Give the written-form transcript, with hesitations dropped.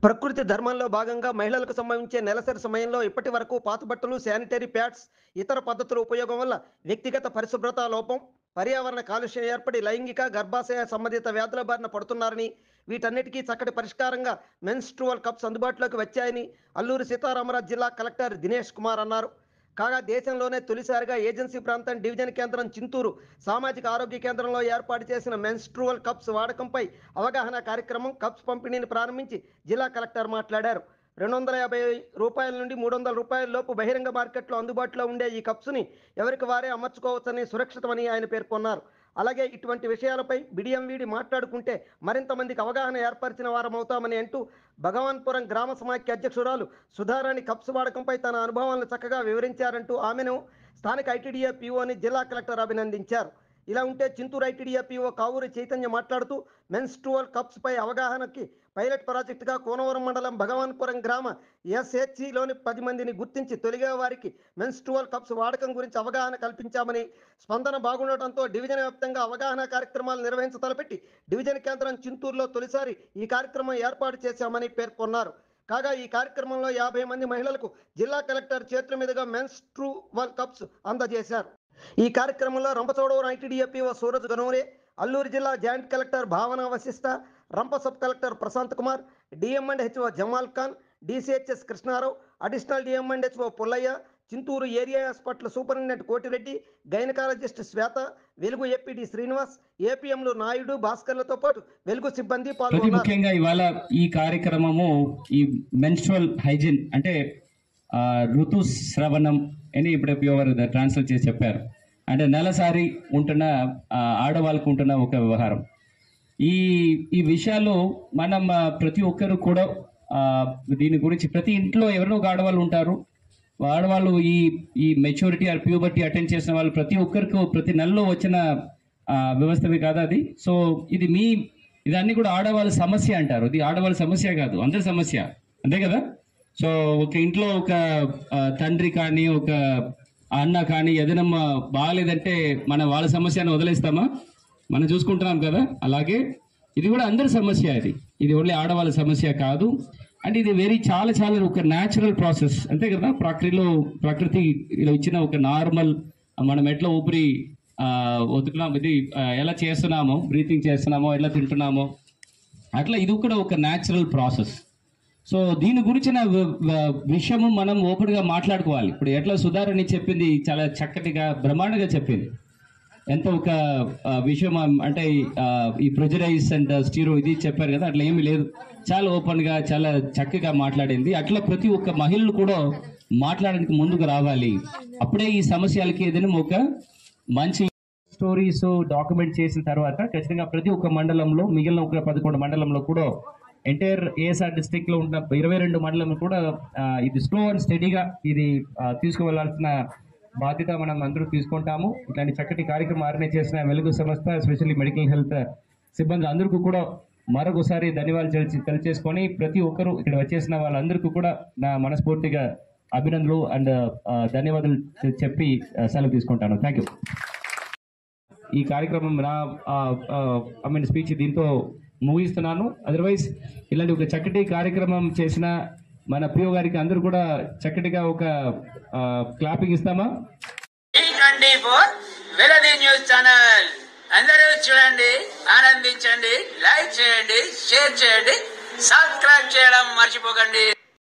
ప్రకృతి ధర్మంలో భాగంగా మహిళలకు సంభవించే నెలసరి సమయంలో ఇప్పటి వరకు పాత బట్టలు, శానిటరీ ప్యాడ్స్, ఇతర పద్ధతుల ఉపయోగం వల్ల వ్యక్తిగత పరిశుభ్రత లోపం, పర్యావరణ కాలుష్యం ఏర్పడి లైంగిక, గర్భాశయ సంబంధిత వ్యాధుల బారిన పడుతున్నారని, వీటన్నిటికీ చక్కటి పరిష్కారంగా మెన్స్ట్రువల్ కప్స్ అందుబాటులోకి వచ్చాయని అల్లూరి సీతారామరాజు జిల్లా కలెక్టర్ దినేష్ కుమార్ అన్నారు. కాగా దేశంలోనే తొలిసారిగా ఏజెన్సీ ప్రాంతం డివిజన్ కేంద్రం చింతూరు సామాజిక ఆరోగ్య కేంద్రంలో ఏర్పాటు చేసిన మెన్స్ట్రువల్ కప్స్ వాడకంపై అవగాహన కార్యక్రమం కప్స్ పంపిణీని ప్రారంభించి జిల్లా కలెక్టర్ మాట్లాడారు. 250 రూపాయల నుండి 300 రూపాయల లోపు బహిరంగ మార్కెట్లో అందుబాటులో ఉండే ఈ కప్స్ని ఎవరికి వారే అమర్చుకోవచ్చని సురక్షితమని ఆయన పేర్కొన్నారు. అలాగే ఇటువంటి విషయాలపై బిడియం వీడి మాట్లాడుకుంటే మరింత మందికి అవగాహన ఏర్పరిచిన వారమవుతామని అంటూ భగవాన్పురం గ్రామ సమాఖ్య అధ్యక్షురాలు సుధారాణి కప్స్ వాడకంపై తన అనుభవాలను చక్కగా వివరించారంటూ ఆమెను స్థానిక ఐటీడీఏ పీఓని జిల్లా కలెక్టర్ అభినందించారు. ఇలా ఉంటే చింతూరు ఐటీడీఏ పీఓ కావూరి చైతన్య మాట్లాడుతూ మెన్స్ట్రువల్ కప్స్ పై అవగాహనకి పైలట్ ప్రాజెక్టుగా కోనవరం మండలం భగవాన్పురం గ్రామ ఎస్హెచ్సిలోని 10 మందిని గుర్తించి తొలిగా వారికి మెన్స్ట్రువల్ కప్స్ వాడకం గురించి అవగాహన కల్పించామని, స్పందన బాగుండటంతో డివిజన్ వ్యాప్తంగా అవగాహన కార్యక్రమాలు నిర్వహించ తలపెట్టి డివిజన్ కేంద్రం చింతూరులో తొలిసారి ఈ కార్యక్రమం ఏర్పాటు చేశామని పేర్కొన్నారు. కాగా ఈ కార్యక్రమంలో 50 మంది మహిళలకు జిల్లా కలెక్టర్ చేతుల మీదుగా మెన్స్ట్రువల్ కప్స్ అందజేశారు. ఈ కార్యక్రమంలో రంపచోడవరం ఐటీడీఏ పీఓ సూరజ్ గనూరే, అల్లూరు జిల్లా joint collector Bhavana Vasishta, Rampa sub collector Prashant Kumar, DM and HO Jamal Khan, DCHS Krishnarao, additional DM and HO Pullaiah, Chintur area hospital superintendent Kotireddy, gynaecologist Swetha, Velugu APD Srinivas, ఏపీఎంలు నాయుడు, భాస్కర్లతో పాటు వెలుగు సిబ్బంది పాల్గొన్నారు. ముఖ్యంగా ఇవాళ ఈ కార్యక్రమము ఈ మెన్స్ట్రువల్ హైజీన్ అంటే ఋతుస్రవణం అని ఇప్పుడే ప్యూర్ ట్రాన్స్లేట్ చేసి చెప్పారు. అంటే నెలసారి ఉంటున్న ఆడవాళ్ళకు ఉంటున్న ఒక వ్యవహారం. ఈ విషయాల్లో మనం ప్రతి ఒక్కరు కూడా దీని గురించి ప్రతి ఇంట్లో ఎవరినో ఒక ఆడవాళ్ళు ఉంటారు. ఆడవాళ్ళు ఈ మెచ్యూరిటీ ఆర్ ప్యూబర్టీ అటెండ్ చేసిన వాళ్ళు ప్రతి ఒక్కరికి ప్రతి నెలలో వచ్చిన వ్యవస్థవి కాదు అది. సో ఇది అన్ని కూడా ఆడవాళ్ళ సమస్య అంటారు. ఇది ఆడవాళ్ళ సమస్య కాదు, అందరి సమస్య, అంతే కదా. సో ఒక ఇంట్లో ఒక తండ్రి కానీ ఒక అన్న కానీ ఏదైనా బాగాలేదంటే మన వాళ్ళ సమస్యను వదిలేస్తామా? మనం చూసుకుంటున్నాం కదా. అలాగే ఇది కూడా అందరి సమస్య. ఇది ఓన్లీ ఆడవాళ్ళ సమస్య కాదు. అండ్ ఇది చాలా చాలా ఒక న్యాచురల్ ప్రాసెస్, అంతే కదా. ప్రకృతి ఇచ్చిన ఒక నార్మల్ మనం ఎట్లా ఊపిరి వదుకున్నాం, ఇది ఎలా చేస్తున్నామో, బ్రీతింగ్ చేస్తున్నామో, ఎలా తింటున్నామో, అట్లా ఇది కూడా ఒక న్యాచురల్ ప్రాసెస్. సో దీని గురించిన విషయము మనం ఓపెన్గా మాట్లాడుకోవాలి. ఇప్పుడు ఎట్లా సుధారణి చెప్పింది చాలా చక్కటిగా బ్రహ్మాండంగా చెప్పింది. ఎంత ఒక విషయం అంటే ఈ ప్రెజరైజ్ అండ్ స్టీరో ఇది చెప్పారు కదా, అట్లా ఏమీ లేదు. చాలా ఓపెన్గా చాలా చక్కగా మాట్లాడింది. అట్లా ప్రతి ఒక్క మహిళలు కూడా మాట్లాడడానికి ముందుకు రావాలి. అప్పుడే ఈ సమస్యలకి ఏదైనా ఒక మంచి స్టోరీస్ డాక్యుమెంట్ చేసిన తర్వాత ఖచ్చితంగా ప్రతి ఒక్క మండలంలో, మిగిలిన ఒక 11 మండలంలో కూడా ఎంటైర్ ఏఎస్ఆర్ డిస్ట్రిక్ట్ లో ఉన్న 22 మండలం కూడా ఇది స్లో అండ్ స్టడీగా ఇది తీసుకువెళ్లాల్సిన బాధ్యత మనం అందరూ తీసుకుంటాము. ఇట్లాంటి చక్కటి కార్యక్రమం ఆర్గనైజ్ చేసిన వెలుగు సంస్థ, ఎస్పెషల్లీ మెడికల్ హెల్త్ సిబ్బంది అందరికీ కూడా మరొకసారి ధన్యవాదాలు తెలియజేసుకొని ప్రతి ఒక్కరూ ఇక్కడ వచ్చేసిన వాళ్ళందరికీ కూడా నా మనస్ఫూర్తిగా అభినందనలు అండ్ ధన్యవాదాలు చెప్పి సెలవు తీసుకుంటాను. Thank you. ఈ కార్యక్రమం నా స్పీచ్ దీంతో ముగిస్తున్నాను. అదర్వైజ్ ఇలాంటి ఒక చక్కటి కార్యక్రమం చేసిన మన ప్రియో గారికి అందరూ కూడా చక్కటిగా ఒక క్లాపింగ్ ఇస్తామా? వెలది న్యూస్ ఛానల్ అందరూ చూడండి, ఆనందించండి, లైక్ చేయండి, షేర్ చేయండి, సబ్స్క్రైబ్ చేయడం మర్చిపోకండి.